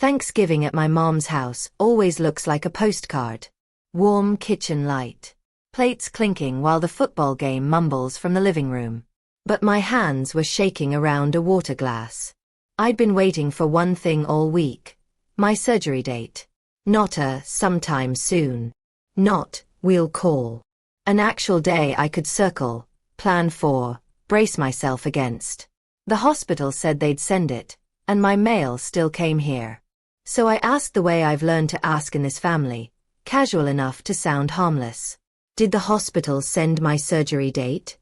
Thanksgiving at my mom's house always looks like a postcard. Warm kitchen light. Plates clinking while the football game mumbles from the living room. But my hands were shaking around a water glass. I'd been waiting for one thing all week. My surgery date. Not a sometime soon. Not, we'll call. An actual day I could circle, plan for, brace myself against. The hospital said they'd send it, and my mail still came here. So I asked the way I've learned to ask in this family, casual enough to sound harmless. Did the hospital send my surgery date?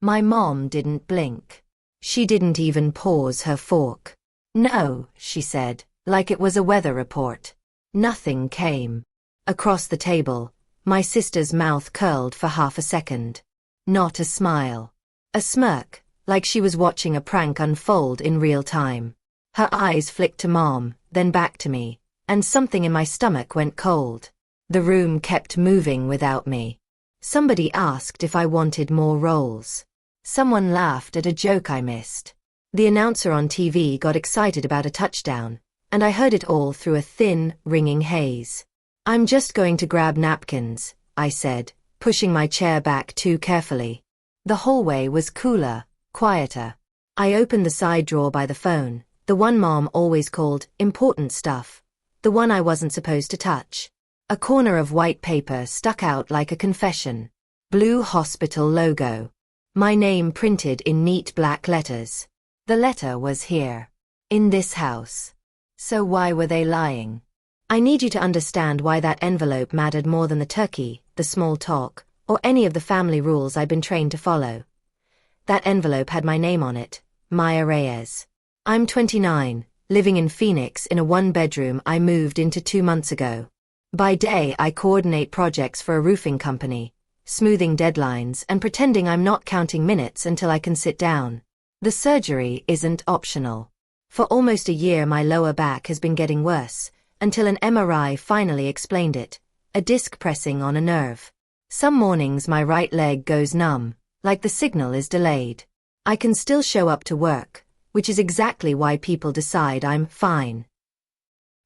My mom didn't blink. She didn't even pause her fork. No, she said, like it was a weather report. Nothing came. Across the table, my sister's mouth curled for half a second. Not a smile. A smirk, like she was watching a prank unfold in real time. Her eyes flicked to Mom, then back to me, and something in my stomach went cold. The room kept moving without me. Somebody asked if I wanted more roles. Someone laughed at a joke I missed. The announcer on TV got excited about a touchdown, and I heard it all through a thin, ringing haze. I'm just going to grab napkins, I said, pushing my chair back too carefully. The hallway was cooler, quieter. I opened the side drawer by the phone, the one Mom always called important stuff, the one I wasn't supposed to touch. A corner of white paper stuck out like a confession. Blue hospital logo. My name printed in neat black letters. The letter was here. In this house. So why were they lying? I need you to understand why that envelope mattered more than the turkey, the small talk, or any of the family rules I'd been trained to follow. That envelope had my name on it, Maya Reyes. I'm 29, living in Phoenix in a one-bedroom I moved into 2 months ago. By day I coordinate projects for a roofing company, smoothing deadlines and pretending I'm not counting minutes until I can sit down. The surgery isn't optional. For almost a year my lower back has been getting worse, until an MRI finally explained it, a disc pressing on a nerve. Some mornings my right leg goes numb, like the signal is delayed. I can still show up to work, which is exactly why people decide I'm fine.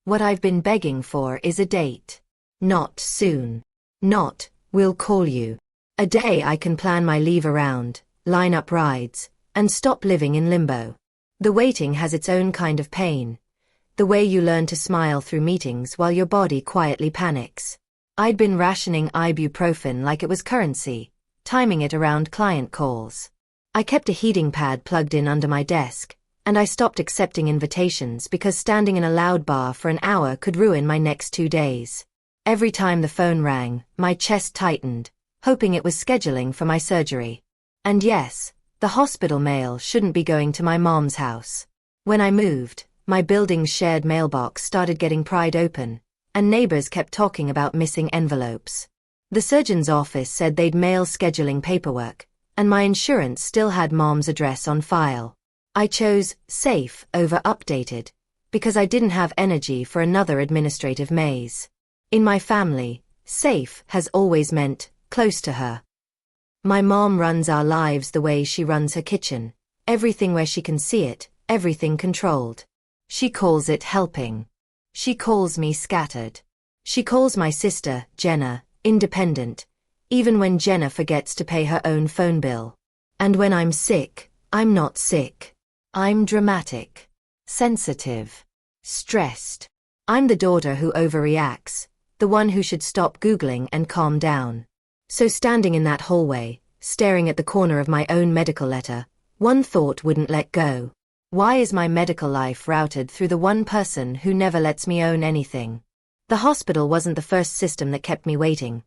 What I've been begging for is a date. Not soon. Not, we'll call you. A day I can plan my leave around, line up rides, and stop living in limbo. The waiting has its own kind of pain. The way you learn to smile through meetings while your body quietly panics. I'd been rationing ibuprofen like it was currency, timing it around client calls. I kept a heating pad plugged in under my desk, and I stopped accepting invitations because standing in a loud bar for an hour could ruin my next 2 days. Every time the phone rang, my chest tightened, hoping it was scheduling for my surgery. And yes, the hospital mail shouldn't be going to my mom's house. When I moved, my building's shared mailbox started getting pried open, and neighbors kept talking about missing envelopes. The surgeon's office said they'd mail scheduling paperwork, and my insurance still had Mom's address on file. I chose safe over updated, because I didn't have energy for another administrative maze. In my family, safe has always meant close to her. My mom runs our lives the way she runs her kitchen, everything where she can see it, everything controlled. She calls it helping. She calls me scattered. She calls my sister, Jenna, independent, even when Jenna forgets to pay her own phone bill. And when I'm sick, I'm not sick. I'm dramatic, sensitive, stressed. I'm the daughter who overreacts, the one who should stop Googling and calm down. So standing in that hallway, staring at the corner of my own medical letter, one thought wouldn't let go. Why is my medical life routed through the one person who never lets me own anything? The hospital wasn't the first system that kept me waiting.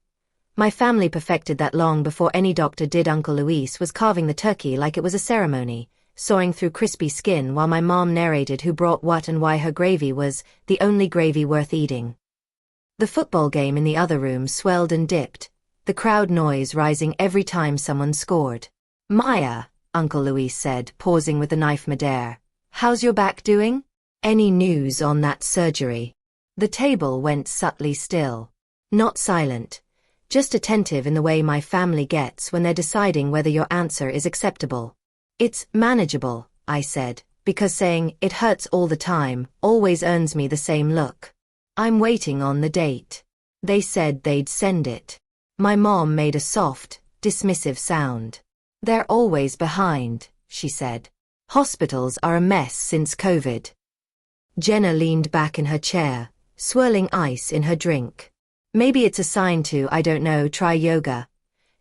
My family perfected that long before any doctor did. Uncle Luis was carving the turkey like it was a ceremony, sawing through crispy skin while my mom narrated who brought what and why her gravy was the only gravy worth eating. The football game in the other room swelled and dipped, the crowd noise rising every time someone scored. Maya, Uncle Luis said, pausing with the knife midair. How's your back doing? Any news on that surgery? The table went subtly still. Not silent, just attentive in the way my family gets when they're deciding whether your answer is acceptable. It's manageable, I said, Because saying, "It hurts all the time," always earns me the same look. I'm waiting on the date. They said they'd send it. My mom made a soft, dismissive sound. They're always behind, she said. Hospitals are a mess since COVID. Jenna leaned back in her chair, swirling ice in her drink. Maybe it's a sign to, I don't know, try yoga,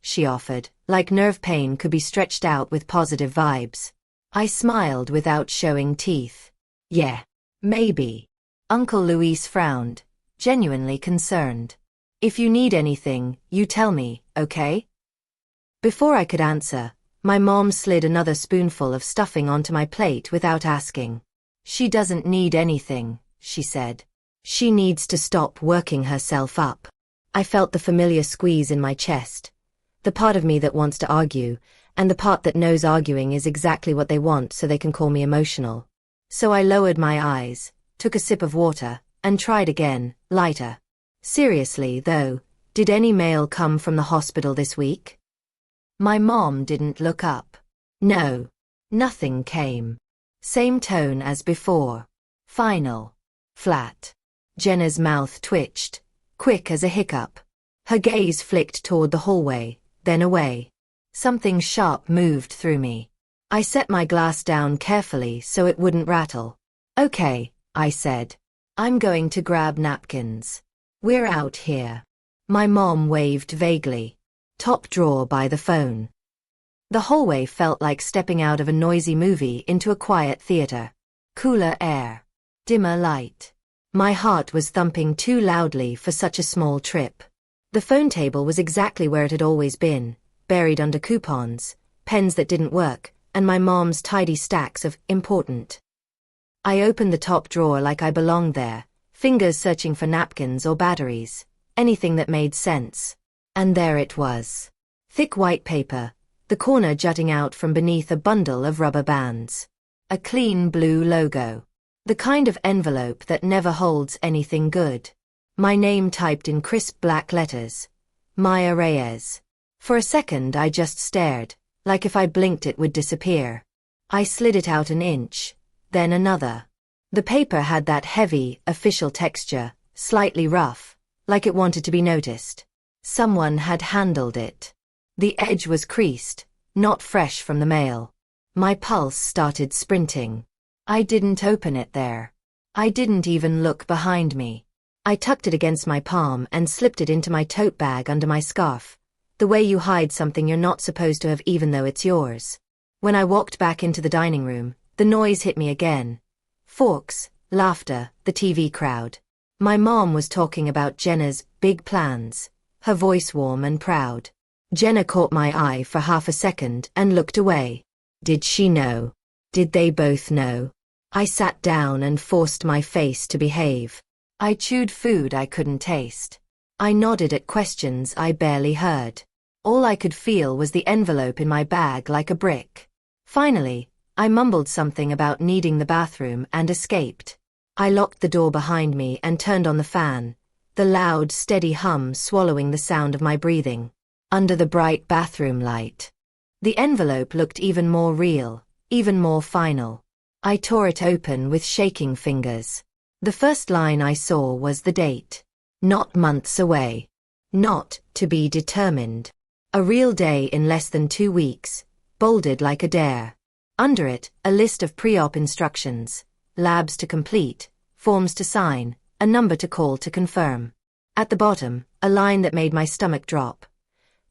she offered, like nerve pain could be stretched out with positive vibes. I smiled without showing teeth. Yeah, maybe. Uncle Luis frowned, genuinely concerned. If you need anything, you tell me, okay? Before I could answer, my mom slid another spoonful of stuffing onto my plate without asking. She doesn't need anything, she said. She needs to stop working herself up. I felt the familiar squeeze in my chest. The part of me that wants to argue, and the part that knows arguing is exactly what they want so they can call me emotional. So I lowered my eyes, took a sip of water, and tried again, lighter. Seriously, though, did any mail come from the hospital this week? My mom didn't look up. No. Nothing came. Same tone as before. Final. Flat. Jenna's mouth twitched, quick as a hiccup. Her gaze flicked toward the hallway, then away. Something sharp moved through me. I set my glass down carefully so it wouldn't rattle. Okay, I said. I'm going to grab napkins. We're out here. My mom waved vaguely. Top drawer by the phone. The hallway felt like stepping out of a noisy movie into a quiet theater. Cooler air. Dimmer light. My heart was thumping too loudly for such a small trip. The phone table was exactly where it had always been, buried under coupons, pens that didn't work, and my mom's tidy stacks of important. I opened the top drawer like I belonged there, fingers searching for napkins or batteries, anything that made sense. And there it was. Thick white paper, the corner jutting out from beneath a bundle of rubber bands. A clean blue logo. The kind of envelope that never holds anything good. My name typed in crisp black letters. Maya Reyes. For a second I just stared, like if I blinked it would disappear. I slid it out an inch, then another. The paper had that heavy, official texture, slightly rough, like it wanted to be noticed. Someone had handled it. The edge was creased, not fresh from the mail. My pulse started sprinting. I didn't open it there. I didn't even look behind me. I tucked it against my palm and slipped it into my tote bag under my scarf, the way you hide something you're not supposed to have even though it's yours. When I walked back into the dining room, the noise hit me again. Forks, laughter, the TV crowd. My mom was talking about Jenna's big plans, her voice warm and proud. Jenna caught my eye for half a second and looked away. Did she know? Did they both know? I sat down and forced my face to behave. I chewed food I couldn't taste. I nodded at questions I barely heard. All I could feel was the envelope in my bag like a brick. Finally, I mumbled something about needing the bathroom and escaped. I locked the door behind me and turned on the fan, the loud, steady hum swallowing the sound of my breathing. Under the bright bathroom light. The envelope looked even more real, even more final. I tore it open with shaking fingers. The first line I saw was the date. Not months away. Not to be determined. A real day in less than 2 weeks, bolded like a dare. Under it, a list of pre-op instructions, labs to complete, forms to sign, a number to call to confirm. At the bottom, a line that made my stomach drop.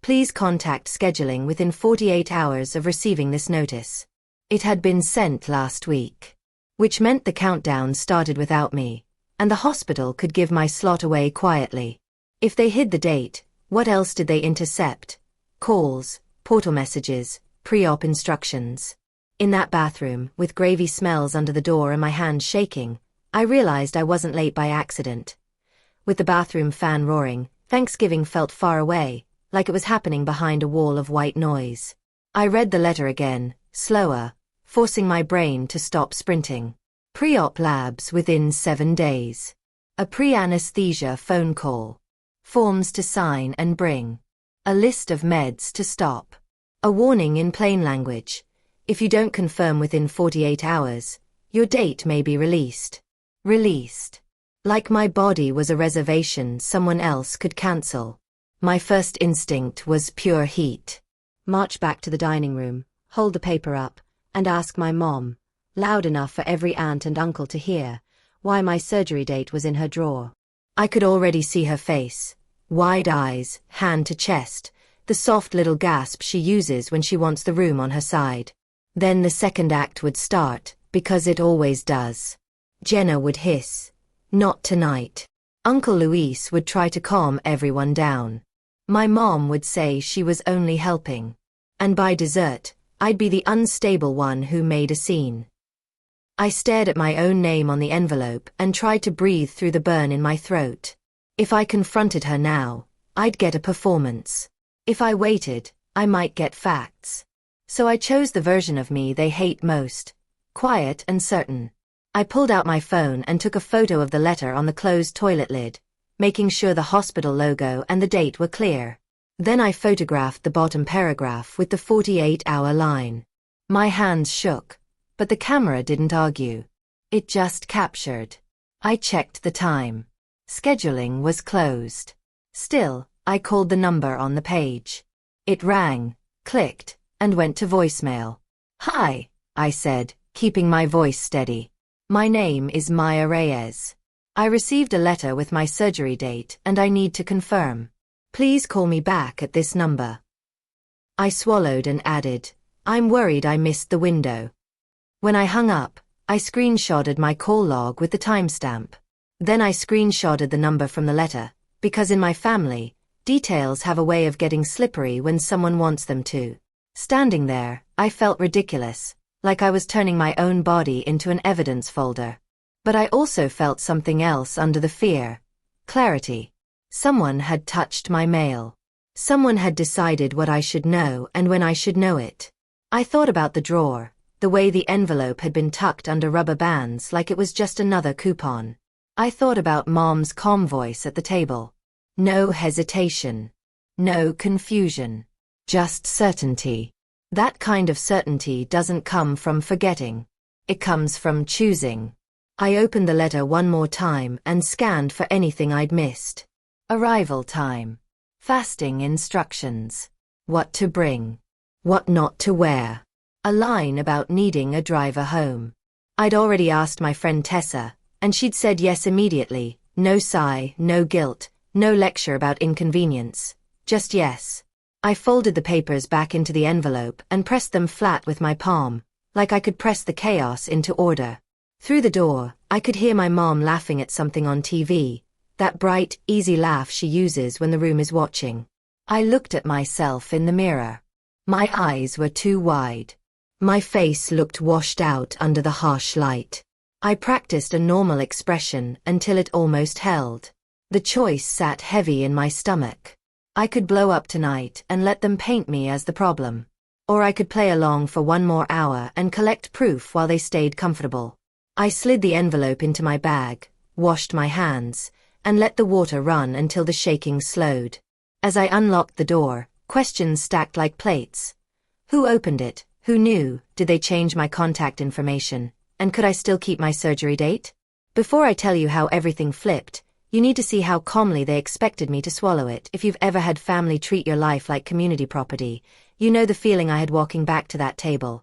Please contact scheduling within 48 hours of receiving this notice. It had been sent last week. Which meant the countdown started without me, and the hospital could give my slot away quietly. If they hid the date, what else did they intercept? Calls, portal messages, pre-op instructions. In that bathroom, with gravy smells under the door and my hands shaking, I realized I wasn't late by accident. With the bathroom fan roaring, Thanksgiving felt far away, like it was happening behind a wall of white noise. I read the letter again, slower, forcing my brain to stop sprinting. Pre-op labs within 7 days. A pre-anesthesia phone call. Forms to sign and bring. A list of meds to stop. A warning in plain language. If you don't confirm within 48 hours, Your date may be released. Released. Like my body was a reservation someone else could cancel. My first instinct was pure heat. March back to the dining room, hold the paper up, and ask my mom, loud enough for every aunt and uncle to hear, why my surgery date was in her drawer. I could already see her face. Wide eyes, hand to chest, the soft little gasp she uses when she wants the room on her side. Then the second act would start, because it always does. Jenna would hiss, "Not tonight." Uncle Luis would try to calm everyone down. My mom would say she was only helping. And by dessert, I'd be the unstable one who made a scene. I stared at my own name on the envelope and tried to breathe through the burn in my throat. If I confronted her now, I'd get a performance. If I waited, I might get facts. So I chose the version of me they hate most. Quiet and certain. I pulled out my phone and took a photo of the letter on the closed toilet lid, making sure the hospital logo and the date were clear. Then I photographed the bottom paragraph with the 48-hour line. My hands shook, but the camera didn't argue. It just captured. I checked the time. Scheduling was closed. Still, I called the number on the page. It rang, clicked, and went to voicemail. "Hi," I said, keeping my voice steady. "My name is Maya Reyes. I received a letter with my surgery date and I need to confirm. Please call me back at this number." I swallowed and added, "I'm worried I missed the window." When I hung up, I screenshotted my call log with the timestamp. Then I screenshotted the number from the letter, because in my family, details have a way of getting slippery when someone wants them to. Standing there, I felt ridiculous, like I was turning my own body into an evidence folder. But I also felt something else under the fear. Clarity. Someone had touched my mail. Someone had decided what I should know and when I should know it. I thought about the drawer, the way the envelope had been tucked under rubber bands like it was just another coupon. I thought about Mom's calm voice at the table. No hesitation. No confusion. Just certainty. That kind of certainty doesn't come from forgetting. It comes from choosing. I opened the letter one more time and scanned for anything I'd missed. Arrival time. Fasting instructions. What to bring. What not to wear. A line about needing a driver home. I'd already asked my friend Tessa, and she'd said yes immediately. No sigh, no guilt, no lecture about inconvenience. Just yes. I folded the papers back into the envelope and pressed them flat with my palm, like I could press the chaos into order. Through the door, I could hear my mom laughing at something on TV, that bright, easy laugh she uses when the room is watching. I looked at myself in the mirror. My eyes were too wide. My face looked washed out under the harsh light. I practiced a normal expression until it almost held. The choice sat heavy in my stomach. I could blow up tonight and let them paint me as the problem. Or I could play along for one more hour and collect proof while they stayed comfortable. I slid the envelope into my bag, washed my hands, and let the water run until the shaking slowed. As I unlocked the door, questions stacked like plates. Who opened it? Who knew? Did they change my contact information? And could I still keep my surgery date? Before I tell you how everything flipped, you need to see how calmly they expected me to swallow it. If you've ever had family treat your life like community property, you know the feeling I had walking back to that table,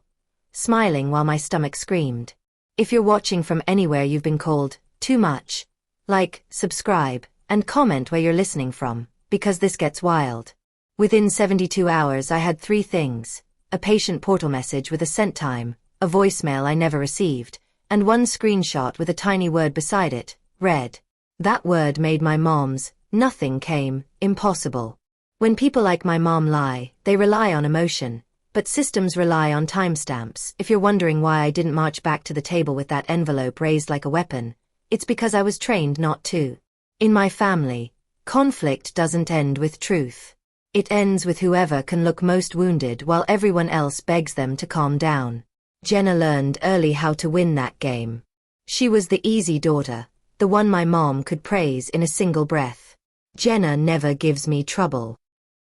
smiling while my stomach screamed. If you're watching from anywhere you've been called too much, like, subscribe, and comment where you're listening from, because this gets wild. Within 72 hours I had 3 things: a patient portal message with a sent time, a voicemail I never received, and one screenshot with a tiny word beside it, read. That word made my mom's "nothing came" impossible. When people like my mom lie, they rely on emotion, but systems rely on timestamps. If you're wondering why I didn't march back to the table with that envelope raised like a weapon, it's because I was trained not to. In my family, conflict doesn't end with truth. It ends with whoever can look most wounded while everyone else begs them to calm down. Jenna learned early how to win that game. She was the easy daughter, the one my mom could praise in a single breath. Jenna never gives me trouble.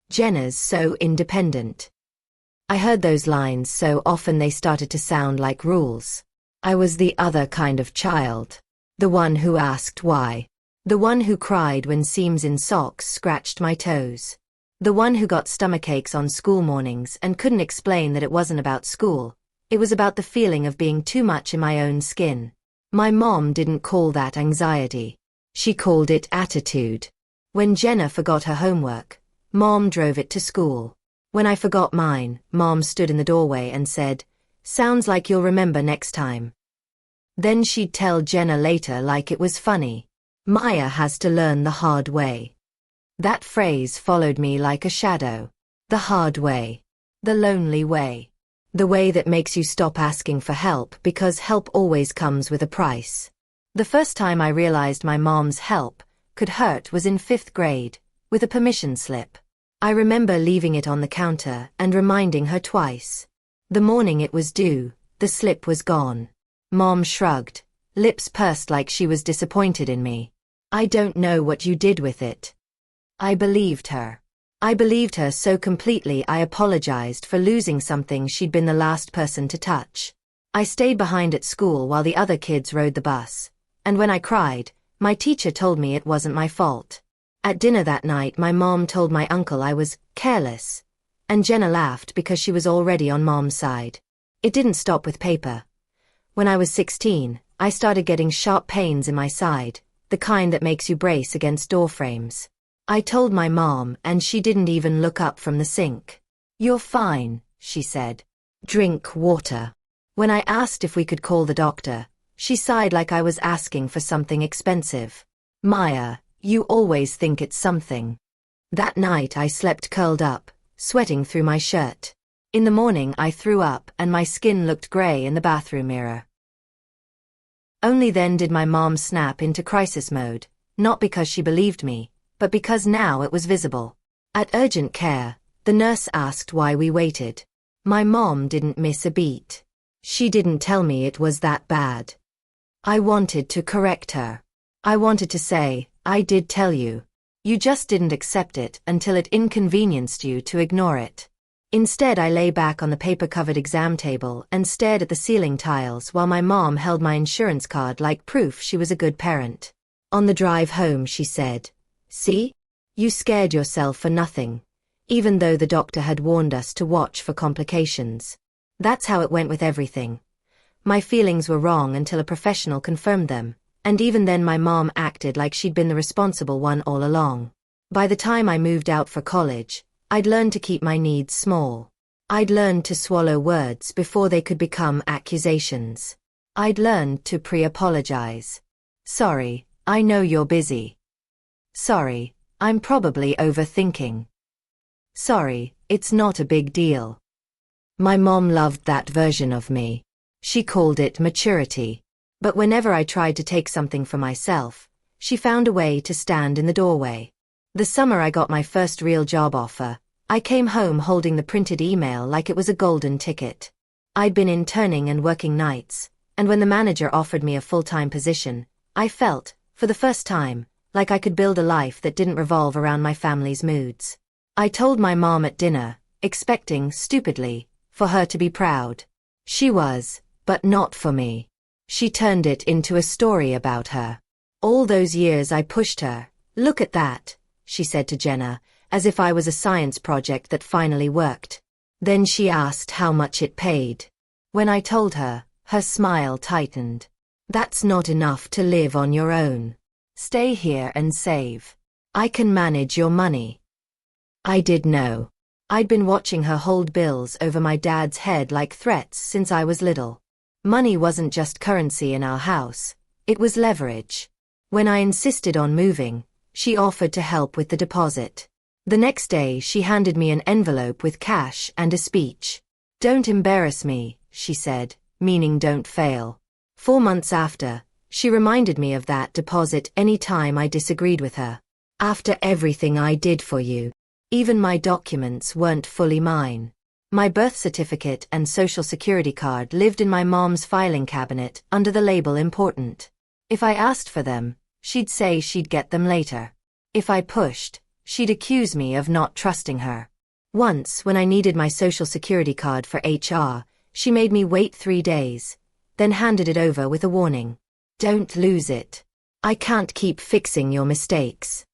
Jenna's so independent. I heard those lines so often they started to sound like rules. I was the other kind of child. The one who asked why. The one who cried when seams in socks scratched my toes. The one who got stomachaches on school mornings and couldn't explain that it wasn't about school. It was about the feeling of being too much in my own skin. My mom didn't call that anxiety. She called it attitude. When Jenna forgot her homework, Mom drove it to school. When I forgot mine, Mom stood in the doorway and said, "Sounds like you'll remember next time." Then she'd tell Jenna later like it was funny. Maya has to learn the hard way. That phrase followed me like a shadow. The hard way. The lonely way. The way that makes you stop asking for help because help always comes with a price. The first time I realized my mom's help could hurt was in 5th grade, with a permission slip. I remember leaving it on the counter and reminding her twice. The morning it was due, the slip was gone. Mom shrugged, lips pursed like she was disappointed in me. "I don't know what you did with it." I believed her. I believed her so completely I apologized for losing something she'd been the last person to touch. I stayed behind at school while the other kids rode the bus, and when I cried, my teacher told me it wasn't my fault. At dinner that night my mom told my uncle I was careless, and Jenna laughed because she was already on Mom's side. It didn't stop with paper. When I was 16, I started getting sharp pains in my side, the kind that makes you brace against door frames. I told my mom and she didn't even look up from the sink. "You're fine," she said. "Drink water." When I asked if we could call the doctor, she sighed like I was asking for something expensive. "Maya, you always think it's something." That night I slept curled up, sweating through my shirt. In the morning I threw up and my skin looked gray in the bathroom mirror. Only then did my mom snap into crisis mode, not because she believed me, but because now it was visible. At urgent care, the nurse asked why we waited. My mom didn't miss a beat. She didn't tell me it was that bad. I wanted to correct her. I wanted to say, "I did tell you. You just didn't accept it until it inconvenienced you to ignore it." Instead I lay back on the paper-covered exam table and stared at the ceiling tiles while my mom held my insurance card like proof she was a good parent. On the drive home she said, "See? You scared yourself for nothing, even though the doctor had warned us to watch for complications." That's how it went with everything. My feelings were wrong until a professional confirmed them, and even then my mom acted like she'd been the responsible one all along. By the time I moved out for college, I'd learned to keep my needs small. I'd learned to swallow words before they could become accusations. I'd learned to pre-apologize. "Sorry, I know you're busy." "Sorry, I'm probably overthinking." "Sorry, it's not a big deal." My mom loved that version of me. She called it maturity. But whenever I tried to take something for myself, she found a way to stand in the doorway. The summer I got my first real job offer, I came home holding the printed email like it was a golden ticket. I'd been interning and working nights, and when the manager offered me a full-time position, I felt, for the first time, like I could build a life that didn't revolve around my family's moods. I told my mom at dinner, expecting, stupidly, for her to be proud. She was, but not for me. She turned it into a story about her. "All those years I pushed her. Look at that," she said to Jenna, as if I was a science project that finally worked. Then she asked how much it paid. When I told her, her smile tightened. "That's not enough to live on your own. Stay here and save. I can manage your money." I did know. I'd been watching her hold bills over my dad's head like threats since I was little. Money wasn't just currency in our house, it was leverage. When I insisted on moving, she offered to help with the deposit. The next day she handed me an envelope with cash and a speech. "Don't embarrass me," she said, meaning don't fail. 4 months after, she reminded me of that deposit any time I disagreed with her. "After everything I did for you, even my documents weren't fully mine." My birth certificate and social security card lived in my mom's filing cabinet under the label important. If I asked for them, she'd say she'd get them later. If I pushed, she'd accuse me of not trusting her. Once, when I needed my social security card for HR, she made me wait 3 days. then handed it over with a warning. Don't lose it. I can't keep fixing your mistakes.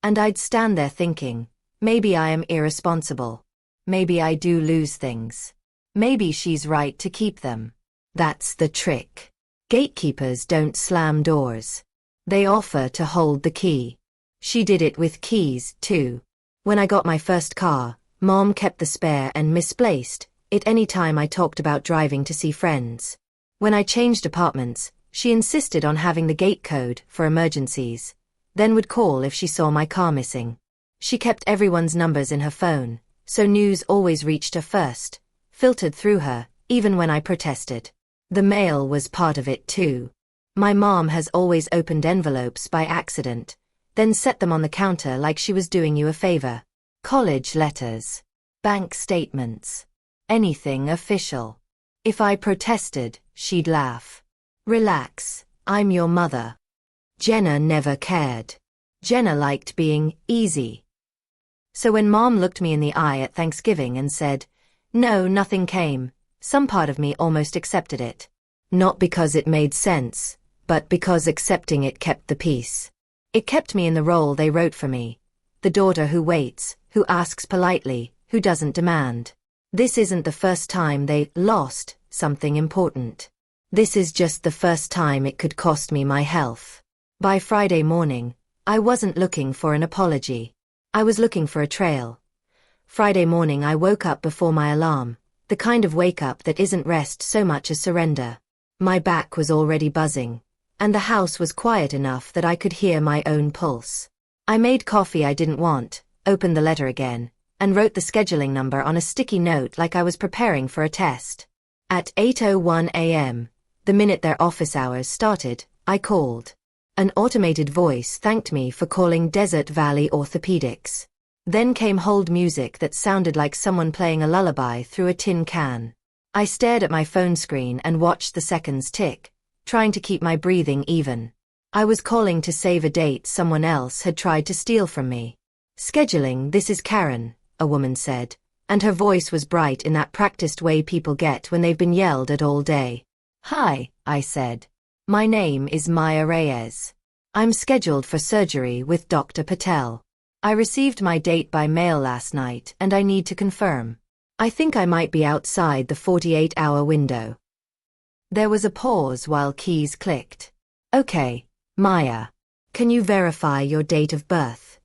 And I'd stand there thinking, maybe I am irresponsible. Maybe I do lose things. Maybe she's right to keep them. That's the trick. Gatekeepers don't slam doors. They offer to hold the key. She did it with keys, too. When I got my first car, Mom kept the spare and misplaced it any time I talked about driving to see friends. When I changed apartments, she insisted on having the gate code for emergencies, then would call if she saw my car missing. She kept everyone's numbers in her phone, so news always reached her first, filtered through her, even when I protested. The mail was part of it too. My mom has always opened envelopes by accident, then set them on the counter like she was doing you a favor. College letters, bank statements, anything official. If I protested, she'd laugh. Relax, I'm your mother. Jenna never cared. Jenna liked being easy. So when Mom looked me in the eye at Thanksgiving and said, "No, nothing came," some part of me almost accepted it. Not because it made sense, but because accepting it kept the peace. It kept me in the role they wrote for me. The daughter who waits, who asks politely, who doesn't demand. This isn't the first time they lost something important. This is just the first time it could cost me my health. By Friday morning, I wasn't looking for an apology. I was looking for a trail. Friday morning I woke up before my alarm, the kind of wake-up that isn't rest so much as surrender. My back was already buzzing, and the house was quiet enough that I could hear my own pulse. I made coffee I didn't want, opened the letter again, and wrote the scheduling number on a sticky note like I was preparing for a test. At 8:01 a.m., the minute their office hours started, I called. An automated voice thanked me for calling Desert Valley Orthopedics. Then came hold music that sounded like someone playing a lullaby through a tin can. I stared at my phone screen and watched the seconds tick, trying to keep my breathing even. I was calling to save a date someone else had tried to steal from me. "Scheduling, this is Karen," a woman said, and her voice was bright in that practiced way people get when they've been yelled at all day. "Hi," I said. "My name is Maya Reyes. I'm scheduled for surgery with Dr. Patel. I received my date by mail last night and I need to confirm. I think I might be outside the 48-hour window." There was a pause while keys clicked. "Okay, Maya. Can you verify your date of birth?"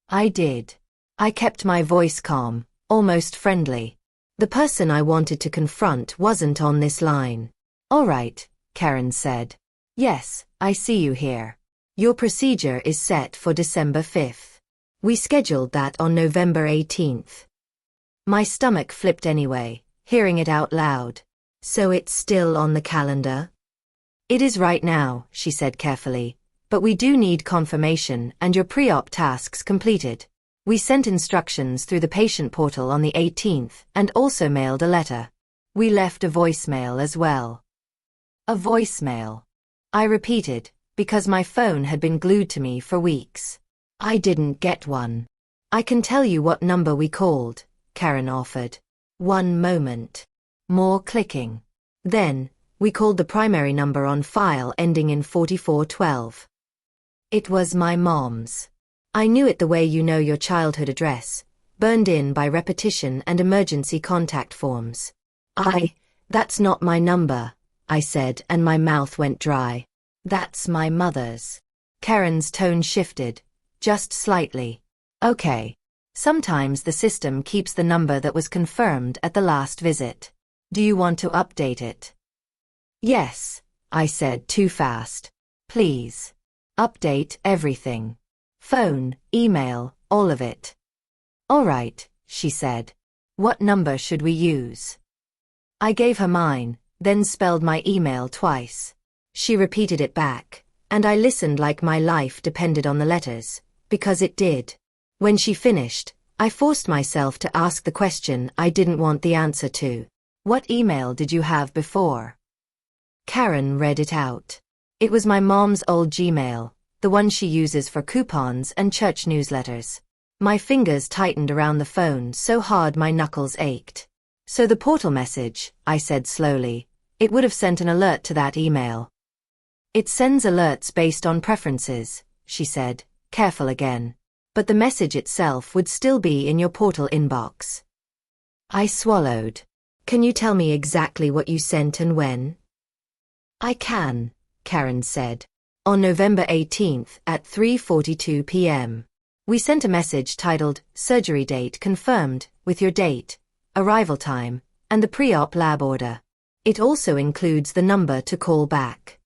I did. I kept my voice calm, almost friendly. The person I wanted to confront wasn't on this line. "All right," Karen said. "Yes, I see you here. Your procedure is set for December 5th. We scheduled that on November 18th. My stomach flipped anyway, hearing it out loud. "So it's still on the calendar?" "It is right now," she said carefully, "but we do need confirmation and your pre-op tasks completed. We sent instructions through the patient portal on the 18th and also mailed a letter. We left a voicemail as well." A voicemail. I repeated, because my phone had been glued to me for weeks. I didn't get one. "I can tell you what number we called," Karen offered. One moment. More clicking. Then, we called the primary number on file ending in 4412. It was my mom's. I knew it the way you know your childhood address, burned in by repetition and emergency contact forms. That's not my number," I said, and my mouth went dry. "That's my mother's." Karen's tone shifted, just slightly. "Okay. Sometimes the system keeps the number that was confirmed at the last visit. Do you want to update it?" "Yes," I said too fast. "Please. Update everything. Phone, email, all of it." "All right," she said. "What number should we use?" I gave her mine, then spelled my email twice. She repeated it back, and I listened like my life depended on the letters, because it did. When she finished, I forced myself to ask the question I didn't want the answer to. "What email did you have before?" Karen read it out. It was my mom's old Gmail, the one she uses for coupons and church newsletters. My fingers tightened around the phone so hard my knuckles ached. "So the portal message," I said slowly, It would have sent an alert to that email. It sends alerts based on preferences, she said, careful again. But the message itself would still be in your portal inbox. I swallowed. Can you tell me exactly what you sent and when? I can, Karen said. On November 18th at 3:42 p.m. We sent a message titled, Surgery Date Confirmed, with your date, arrival time, and the pre-op lab order. It also includes the number to call back.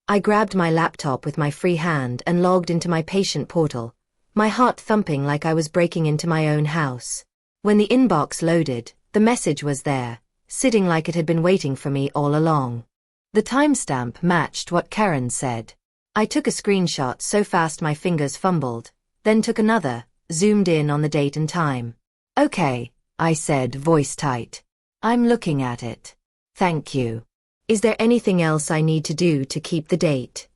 I grabbed my laptop with my free hand and logged into my patient portal, my heart thumping like I was breaking into my own house. When the inbox loaded, the message was there, sitting like it had been waiting for me all along. The timestamp matched what Karen said. I took a screenshot so fast my fingers fumbled, then took another, zoomed in on the date and time. Okay, I said, voice tight. I'm looking at it. Thank you. Is there anything else I need to do to keep the date?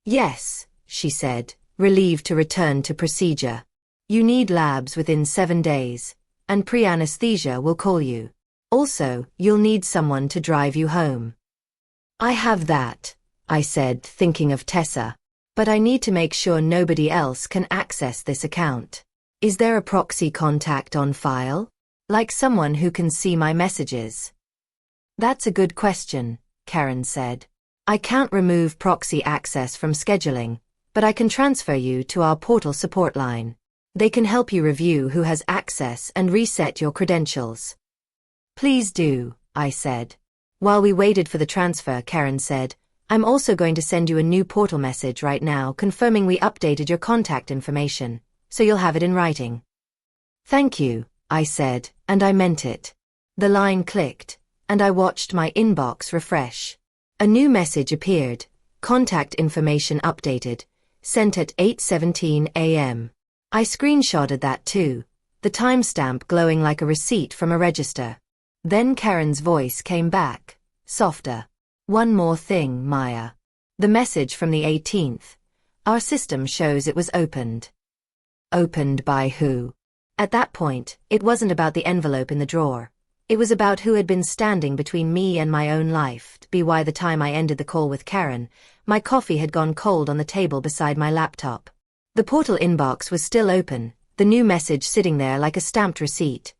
Yes, she said, relieved to return to procedure. You need labs within 7 days, and pre-anesthesia will call you. Also, you'll need someone to drive you home. I have that, I said, thinking of Tessa. But I need to make sure nobody else can access this account. Is there a proxy contact on file? Like someone who can see my messages? That's a good question, Karen said. I can't remove proxy access from scheduling, but I can transfer you to our portal support line. They can help you review who has access and reset your credentials. Please do, I said. While we waited for the transfer, Karen said, I'm also going to send you a new portal message right now confirming we updated your contact information, so you'll have it in writing. Thank you, I said, and I meant it. The line clicked, and I watched my inbox refresh. A new message appeared, contact information updated, sent at 8:17 a.m. I screenshotted that too, the timestamp glowing like a receipt from a register. Then Karen's voice came back, softer. One more thing, Maya. The message from the 18th. Our system shows it was opened. Opened by who? At that point, it wasn't about the envelope in the drawer. It was about who had been standing between me and my own life. By the time I ended the call with Karen, my coffee had gone cold on the table beside my laptop. The portal inbox was still open, the new message sitting there like a stamped receipt.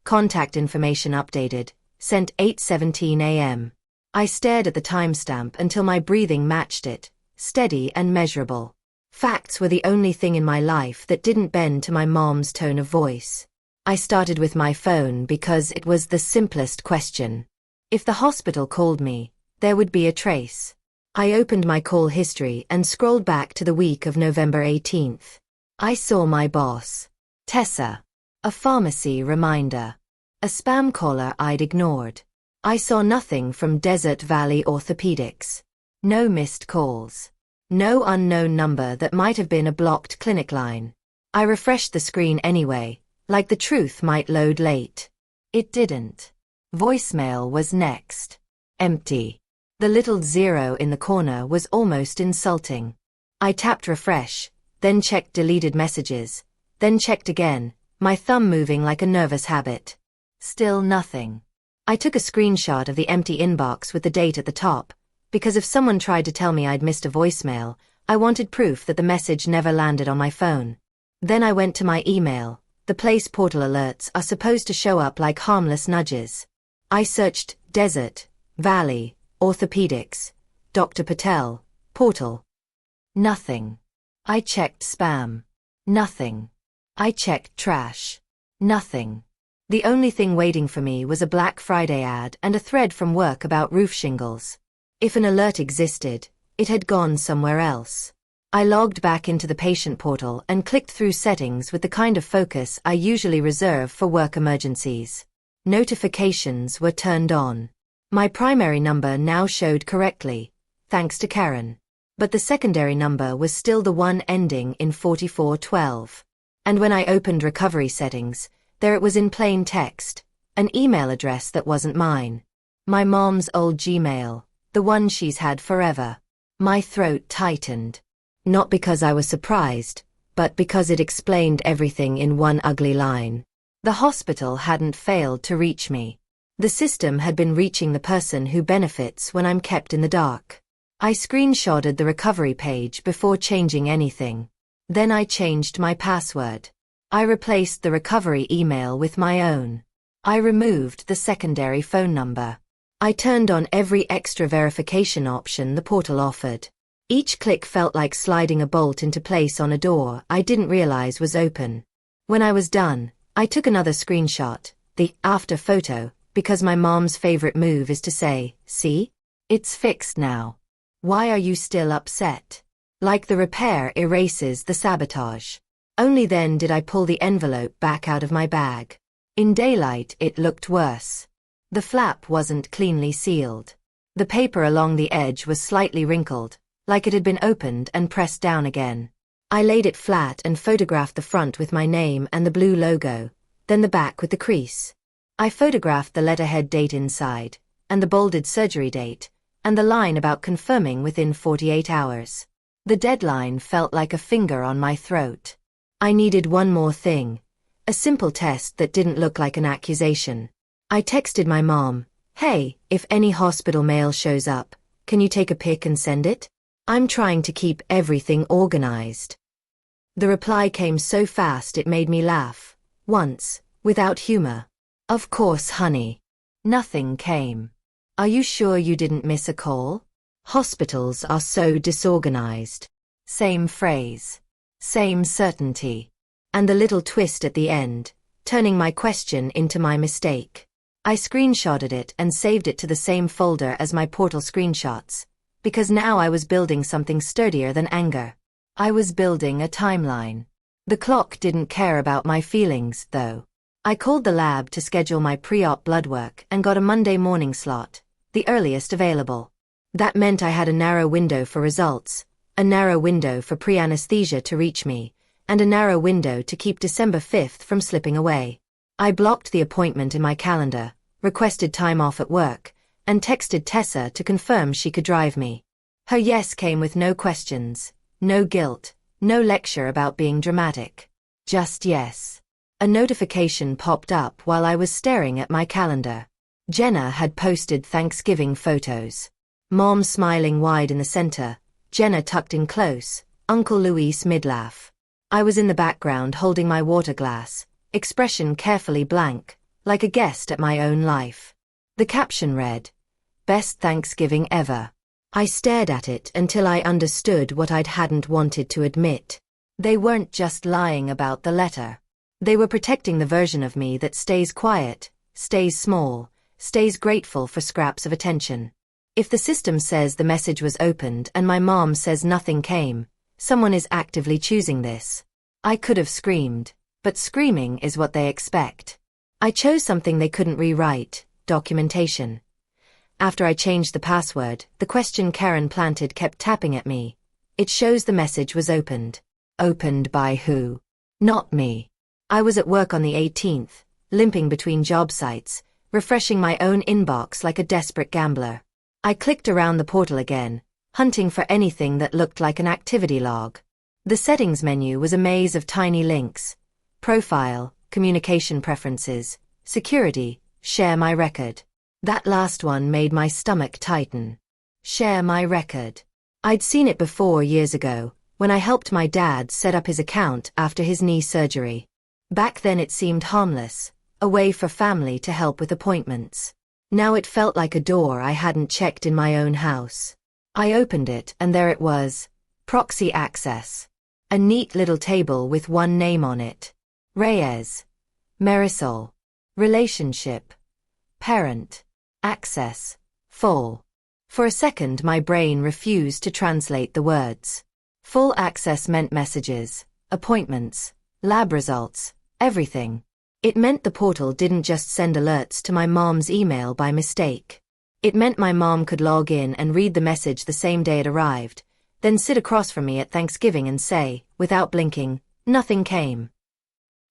Contact information updated, sent 8:17 a.m. I stared at the timestamp until my breathing matched it, steady and measurable. Facts were the only thing in my life that didn't bend to my mom's tone of voice. I started with my phone because it was the simplest question. If the hospital called me, there would be a trace. I opened my call history and scrolled back to the week of November 18th. I saw my boss, Tessa. A pharmacy reminder. A spam caller I'd ignored. I saw nothing from Desert Valley Orthopedics. No missed calls. No unknown number that might have been a blocked clinic line. I refreshed the screen anyway, like the truth might load late. It didn't. Voicemail was next. Empty. The little 0 in the corner was almost insulting. I tapped refresh, then checked deleted messages, then checked again, my thumb moving like a nervous habit. Still nothing. I took a screenshot of the empty inbox with the date at the top, because if someone tried to tell me I'd missed a voicemail, I wanted proof that the message never landed on my phone. Then I went to my email. The place portal alerts are supposed to show up like harmless nudges. I searched Desert Valley Orthopedics, Dr. Patel, portal. Nothing. I checked spam. Nothing. I checked trash. Nothing. The only thing waiting for me was a Black Friday ad and a thread from work about roof shingles. If an alert existed, it had gone somewhere else. I logged back into the patient portal and clicked through settings with the kind of focus I usually reserve for work emergencies. Notifications were turned on. My primary number now showed correctly, thanks to Karen. But the secondary number was still the one ending in 4412. And when I opened recovery settings, there it was in plain text, an email address that wasn't mine. My mom's old Gmail, the one she's had forever. My throat tightened. Not because I was surprised, but because it explained everything in one ugly line. The hospital hadn't failed to reach me. The system had been reaching the person who benefits when I'm kept in the dark. I screenshotted the recovery page before changing anything. Then I changed my password. I replaced the recovery email with my own. I removed the secondary phone number. I turned on every extra verification option the portal offered. Each click felt like sliding a bolt into place on a door I didn't realize was open. When I was done, I took another screenshot, the after photo, because my mom's favorite move is to say, "See? It's fixed now. Why are you still upset?" Like the repair erases the sabotage. Only then did I pull the envelope back out of my bag. In daylight it looked worse. The flap wasn't cleanly sealed. The paper along the edge was slightly wrinkled, like it had been opened and pressed down again. I laid it flat and photographed the front with my name and the blue logo, then the back with the crease. I photographed the letterhead date inside, and the bolded surgery date, and the line about confirming within 48 hours. The deadline felt like a finger on my throat. I needed one more thing. A simple test that didn't look like an accusation. I texted my mom, "Hey, if any hospital mail shows up, can you take a pic and send it? I'm trying to keep everything organized." The reply came so fast it made me laugh. Once, without humor. "Of course, honey." Nothing came. "Are you sure you didn't miss a call? Hospitals are so disorganized." Same phrase. Same certainty. And the little twist at the end, turning my question into my mistake. I screenshotted it and saved it to the same folder as my portal screenshots, because now I was building something sturdier than anger. I was building a timeline. The clock didn't care about my feelings, though. I called the lab to schedule my pre-op blood work and got a Monday morning slot, the earliest available. That meant I had a narrow window for results, a narrow window for pre-anesthesia to reach me, and a narrow window to keep December 5th from slipping away. I blocked the appointment in my calendar, requested time off at work, and texted Tessa to confirm she could drive me. Her yes came with no questions, no guilt, no lecture about being dramatic. Just yes. A notification popped up while I was staring at my calendar. Jenna had posted Thanksgiving photos. Mom smiling wide in the center, Jenna tucked in close, Uncle Luis mid-laugh. I was in the background holding my water glass, expression carefully blank, like a guest at my own life. The caption read, "Best Thanksgiving ever." I stared at it until I understood what I hadn't wanted to admit. They weren't just lying about the letter. They were protecting the version of me that stays quiet, stays small, stays grateful for scraps of attention. If the system says the message was opened and my mom says nothing came, someone is actively choosing this. I could have screamed, but screaming is what they expect. I chose something they couldn't rewrite, documentation. After I changed the password, the question Karen planted kept tapping at me. It shows the message was opened. Opened by who? Not me. I was at work on the 18th, limping between job sites, refreshing my own inbox like a desperate gambler. I clicked around the portal again, hunting for anything that looked like an activity log. The settings menu was a maze of tiny links. Profile, communication preferences, security, share my record. That last one made my stomach tighten. Share my record. I'd seen it before years ago, when I helped my dad set up his account after his knee surgery. Back then it seemed harmless, a way for family to help with appointments. Now it felt like a door I hadn't checked in my own house. I opened it and there it was. Proxy access. A neat little table with one name on it. Reyes. Marisol. Relationship. Parent. Access. Full. For a second my brain refused to translate the words. Full access meant messages, appointments, lab results, everything. It meant the portal didn't just send alerts to my mom's email by mistake. It meant my mom could log in and read the message the same day it arrived, then sit across from me at Thanksgiving and say, without blinking, nothing came.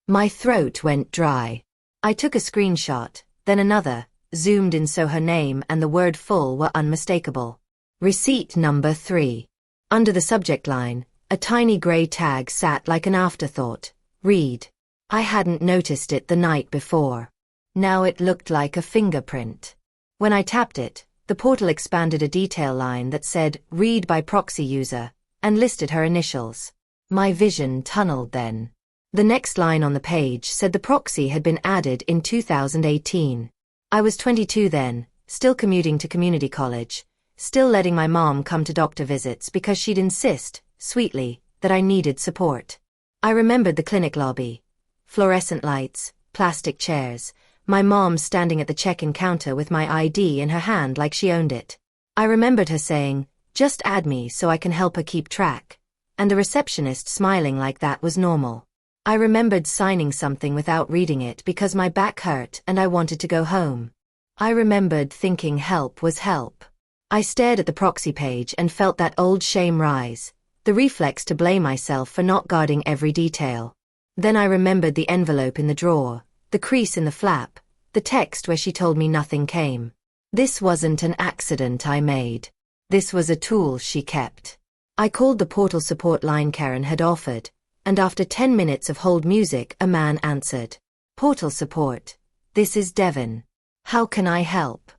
My throat went dry. I took a screenshot, then another, zoomed in so her name and the word full were unmistakable. Receipt number 3. Under the subject line, a tiny gray tag sat like an afterthought. Read. I hadn't noticed it the night before. Now it looked like a fingerprint. When I tapped it, the portal expanded a detail line that said, "Read by proxy user," and listed her initials. My vision tunneled then. The next line on the page said the proxy had been added in 2018. I was 22 then, still commuting to community college, still letting my mom come to doctor visits because she'd insist, sweetly, that I needed support. I remembered the clinic lobby. Fluorescent lights, plastic chairs, my mom standing at the check-in counter with my ID in her hand like she owned it. I remembered her saying, "Just add me so I can help her keep track," and the receptionist smiling like that was normal. I remembered signing something without reading it because my back hurt and I wanted to go home. I remembered thinking help was help. I stared at the proxy page and felt that old shame rise, the reflex to blame myself for not guarding every detail. Then I remembered the envelope in the drawer, the crease in the flap, the text where she told me nothing came. This wasn't an accident I made. This was a tool she kept. I called the portal support line Karen had offered, and after 10 minutes of hold music a man answered. "Portal support. This is Devon. How can I help?"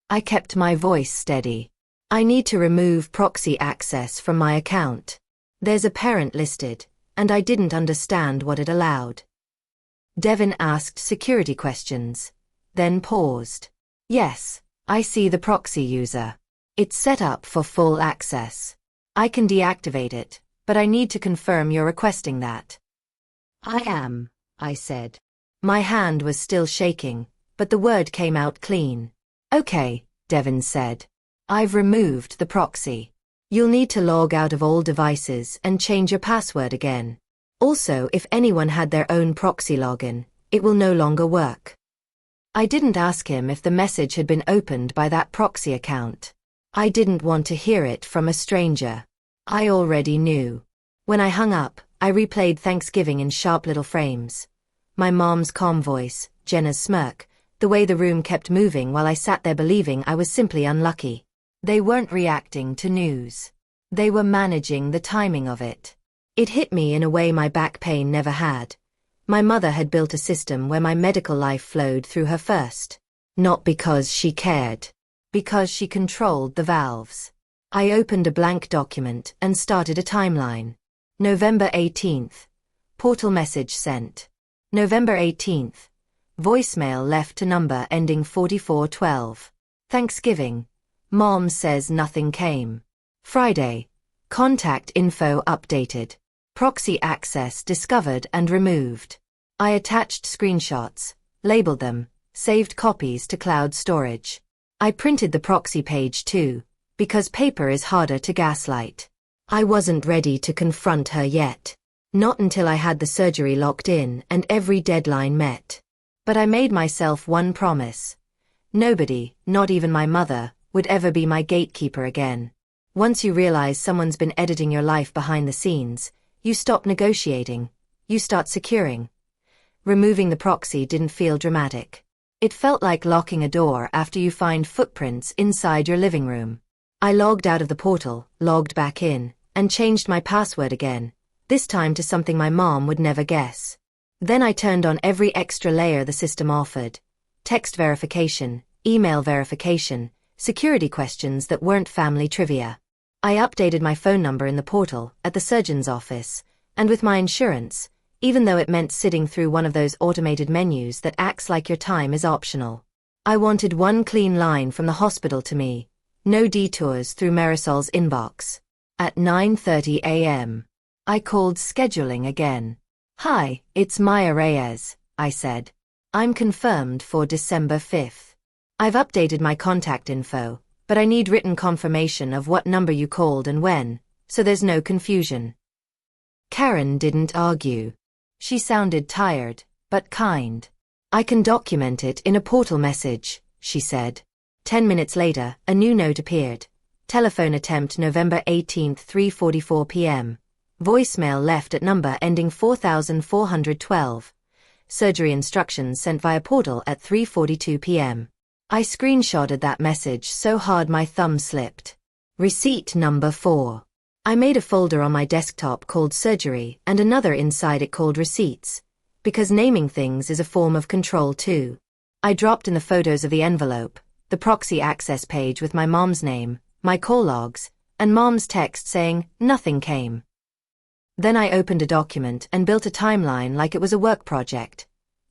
I kept my voice steady. "I need to remove proxy access from my account. There's a parent listed, and I didn't understand what it allowed." Devon asked security questions, then paused. "Yes, I see the proxy user. It's set up for full access. I can deactivate it, but I need to confirm you're requesting that." "I am," I said. My hand was still shaking, but the word came out clean. "Okay," Devon said. "I've removed the proxy. You'll need to log out of all devices and change your password again. Also, if anyone had their own proxy login, it will no longer work." I didn't ask him if the message had been opened by that proxy account. I didn't want to hear it from a stranger. I already knew. When I hung up, I replayed Thanksgiving in sharp little frames. My mom's calm voice, Jenna's smirk, the way the room kept moving while I sat there believing I was simply unlucky. They weren't reacting to news. They were managing the timing of it. It hit me in a way my back pain never had. My mother had built a system where my medical life flowed through her first. Not because she cared. Because she controlled the valves. I opened a blank document and started a timeline. November 18th. Portal message sent. November 18th. Voicemail left to number ending 4412. Thanksgiving. Mom says nothing came. Friday. Contact info updated. Proxy access discovered and removed. I attached screenshots, labeled them, saved copies to cloud storage. I printed the proxy page too, because paper is harder to gaslight. I wasn't ready to confront her yet. Not until I had the surgery locked in and every deadline met. But I made myself one promise. Nobody, not even my mother, would ever be my gatekeeper again. Once you realize someone's been editing your life behind the scenes, you stop negotiating. You start securing. Removing the proxy didn't feel dramatic. It felt like locking a door after you find footprints inside your living room. I logged out of the portal, logged back in, and changed my password again, this time to something my mom would never guess. Then I turned on every extra layer the system offered. Text verification, email verification, security questions that weren't family trivia. I updated my phone number in the portal, at the surgeon's office, and with my insurance, even though it meant sitting through one of those automated menus that acts like your time is optional. I wanted one clean line from the hospital to me. No detours through Marisol's inbox. At 9:30 a.m. I called scheduling again. "Hi, it's Maya Reyes," I said. "I'm confirmed for December 5th. I've updated my contact info, but I need written confirmation of what number you called and when, so there's no confusion." Karen didn't argue. She sounded tired, but kind. "I can document it in a portal message," she said. 10 minutes later, a new note appeared. Telephone attempt November 18th, 3:44 p.m. Voicemail left at number ending 4412. Surgery instructions sent via portal at 3:42 p.m. I screenshotted that message so hard my thumb slipped. Receipt number 4. I made a folder on my desktop called Surgery and another inside it called Receipts, because naming things is a form of control too. I dropped in the photos of the envelope, the proxy access page with my mom's name, my call logs, and mom's text saying, "Nothing came." Then I opened a document and built a timeline like it was a work project.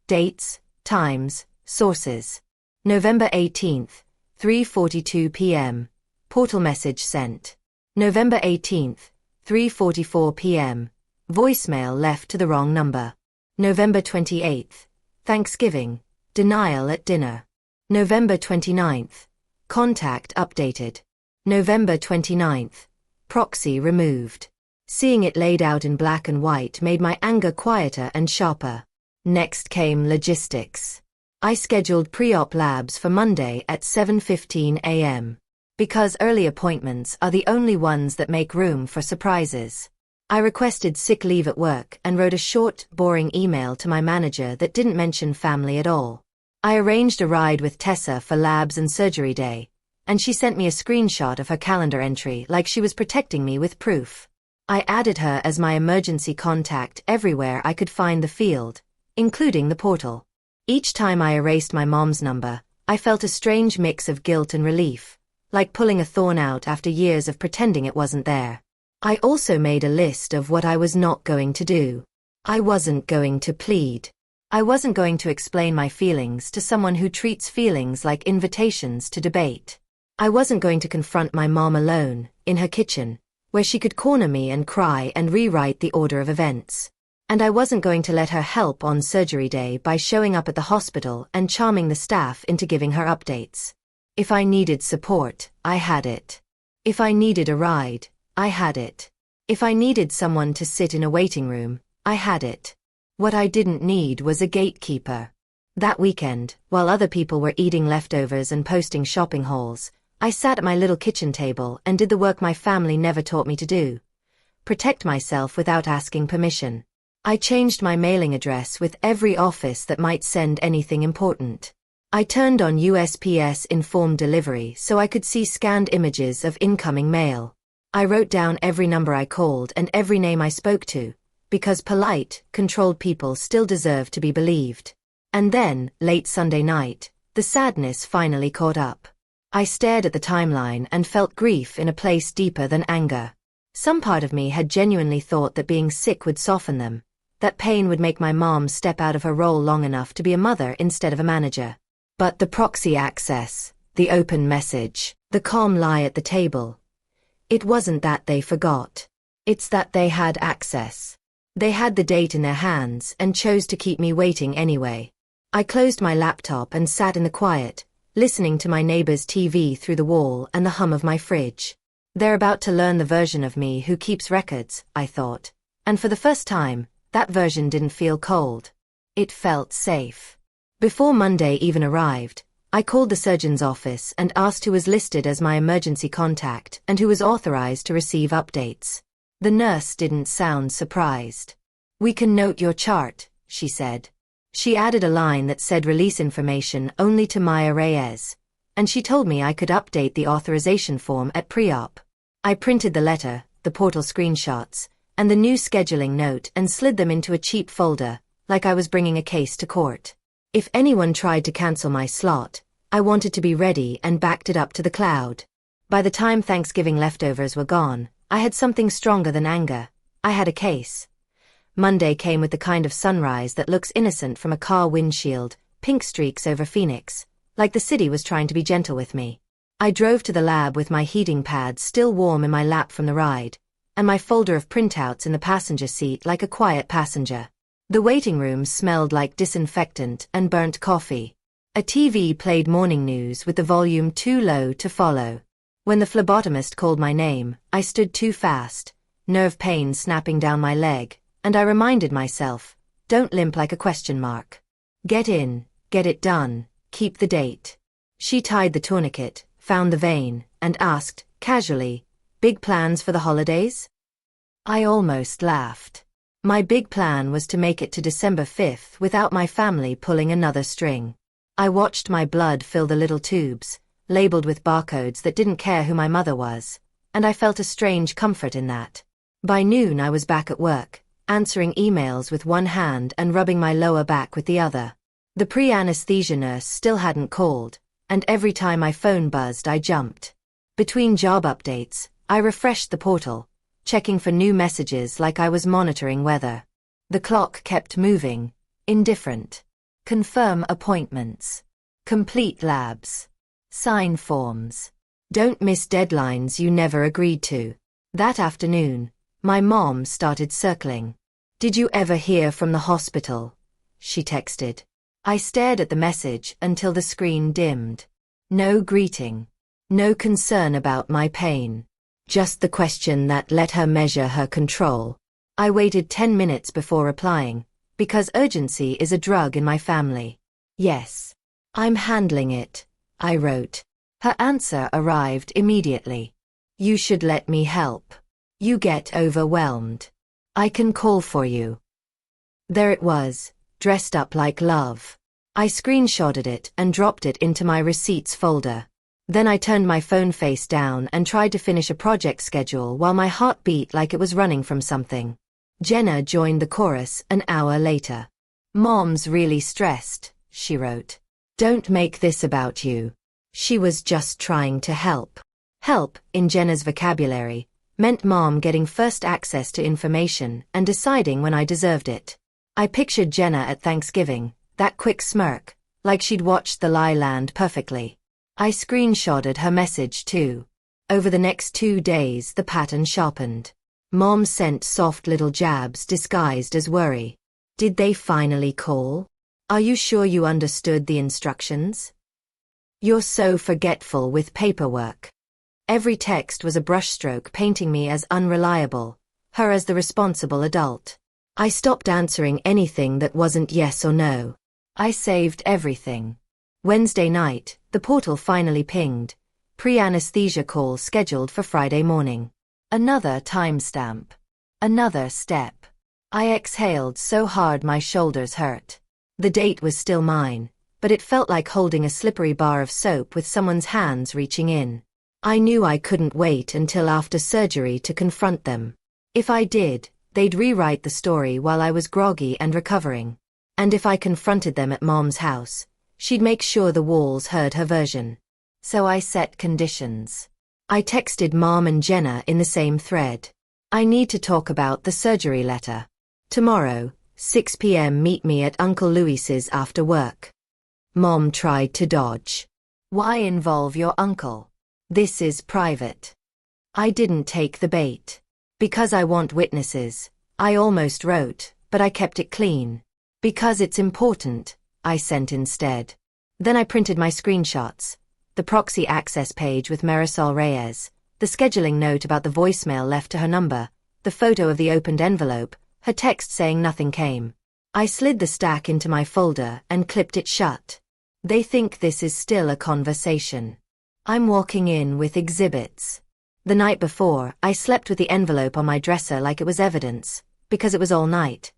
Dates, times, sources. November 18th, 3:42 p.m. Portal message sent. November 18th, 3:44 p.m. Voicemail left to the wrong number. November 28th, Thanksgiving, denial at dinner. November 29th, contact updated. November 29th, proxy removed. Seeing it laid out in black and white made my anger quieter and sharper. Next came logistics. I scheduled pre-op labs for Monday at 7:15 a.m. because early appointments are the only ones that make room for surprises. I requested sick leave at work and wrote a short, boring email to my manager that didn't mention family at all. I arranged a ride with Tessa for labs and surgery day, and she sent me a screenshot of her calendar entry like she was protecting me with proof. I added her as my emergency contact everywhere I could find the field, including the portal. Each time I erased my mom's number, I felt a strange mix of guilt and relief, like pulling a thorn out after years of pretending it wasn't there. I also made a list of what I was not going to do. I wasn't going to plead. I wasn't going to explain my feelings to someone who treats feelings like invitations to debate. I wasn't going to confront my mom alone, in her kitchen, where she could corner me and cry and rewrite the order of events. And I wasn't going to let her help on surgery day by showing up at the hospital and charming the staff into giving her updates. If I needed support, I had it. If I needed a ride, I had it. If I needed someone to sit in a waiting room, I had it. What I didn't need was a gatekeeper. That weekend, while other people were eating leftovers and posting shopping hauls, I sat at my little kitchen table and did the work my family never taught me to do. Protect myself without asking permission. I changed my mailing address with every office that might send anything important. I turned on USPS informed delivery so I could see scanned images of incoming mail. I wrote down every number I called and every name I spoke to, because polite, controlled people still deserve to be believed. And then, late Sunday night, the sadness finally caught up. I stared at the timeline and felt grief in a place deeper than anger. Some part of me had genuinely thought that being sick would soften them, that pain would make my mom step out of her role long enough to be a mother instead of a manager. But the proxy access, the open message, the calm lie at the table, it wasn't that they forgot. It's that they had access. They had the date in their hands and chose to keep me waiting anyway. I closed my laptop and sat in the quiet, listening to my neighbor's TV through the wall and the hum of my fridge. They're about to learn the version of me who keeps records, I thought. And for the first time, that version didn't feel cold. It felt safe. Before Monday even arrived, I called the surgeon's office and asked who was listed as my emergency contact and who was authorized to receive updates. The nurse didn't sound surprised. "We can note your chart," she said. She added a line that said release information only to Maya Reyes, and she told me I could update the authorization form at pre-op. I printed the letter, the portal screenshots, and the new scheduling note and slid them into a cheap folder, like I was bringing a case to court. If anyone tried to cancel my slot, I wanted to be ready and backed it up to the cloud. By the time Thanksgiving leftovers were gone, I had something stronger than anger. I had a case. Monday came with the kind of sunrise that looks innocent from a car windshield, pink streaks over Phoenix, like the city was trying to be gentle with me. I drove to the lab with my heating pad still warm in my lap from the ride, and my folder of printouts in the passenger seat like a quiet passenger. The waiting room smelled like disinfectant and burnt coffee. A TV played morning news with the volume too low to follow. When the phlebotomist called my name, I stood too fast, nerve pain snapping down my leg, and I reminded myself, don't limp like a question mark. Get in, get it done, keep the date. She tied the tourniquet, found the vein, and asked, casually, "Big plans for the holidays?" I almost laughed. My big plan was to make it to December 5th without my family pulling another string. I watched my blood fill the little tubes, labeled with barcodes that didn't care who my mother was, and I felt a strange comfort in that. By noon I was back at work, answering emails with one hand and rubbing my lower back with the other. The pre-anesthesia nurse still hadn't called, and every time my phone buzzed I jumped. Between job updates, I refreshed the portal, checking for new messages like I was monitoring weather. The clock kept moving, indifferent. Confirm appointments. Complete labs. Sign forms. Don't miss deadlines you never agreed to. That afternoon, my mom started circling. Did you ever hear from the hospital? She texted. I stared at the message until the screen dimmed. No greeting. No concern about my pain. Just the question that let her measure her control. I waited 10 minutes before replying, because urgency is a drug in my family. Yes. I'm handling it, I wrote. Her answer arrived immediately. You should let me help. You get overwhelmed. I can call for you. There it was, dressed up like love. I screenshotted it and dropped it into my receipts folder. Then I turned my phone face down and tried to finish a project schedule while my heart beat like it was running from something. Jenna joined the chorus an hour later. Mom's really stressed, she wrote. Don't make this about you. She was just trying to help. Help, in Jenna's vocabulary, meant Mom getting first access to information and deciding when I deserved it. I pictured Jenna at Thanksgiving, that quick smirk, like she'd watched The Lie land perfectly. I screenshotted her message too. Over the next 2 days the pattern sharpened. Mom sent soft little jabs disguised as worry. Did they finally call? Are you sure you understood the instructions? You're so forgetful with paperwork. Every text was a brushstroke painting me as unreliable, her as the responsible adult. I stopped answering anything that wasn't yes or no. I saved everything. Wednesday night, the portal finally pinged. Pre-anesthesia call scheduled for Friday morning. Another timestamp. Another step. I exhaled so hard my shoulders hurt. The date was still mine, but it felt like holding a slippery bar of soap with someone's hands reaching in. I knew I couldn't wait until after surgery to confront them. If I did, they'd rewrite the story while I was groggy and recovering. And if I confronted them at Mom's house, she'd make sure the walls heard her version. So I set conditions. I texted Mom and Jenna in the same thread. I need to talk about the surgery letter. Tomorrow, 6 p.m. meet me at Uncle Louis's after work. Mom tried to dodge. Why involve your uncle? This is private. I didn't take the bait. Because I want witnesses, I almost wrote, but I kept it clean. Because it's important, I sent instead. Then I printed my screenshots. The proxy access page with Marisol Reyes, the scheduling note about the voicemail left to her number, the photo of the opened envelope, her text saying nothing came. I slid the stack into my folder and clipped it shut. They think this is still a conversation. I'm walking in with exhibits. The night before, I slept with the envelope on my dresser like it was evidence, because it was all night.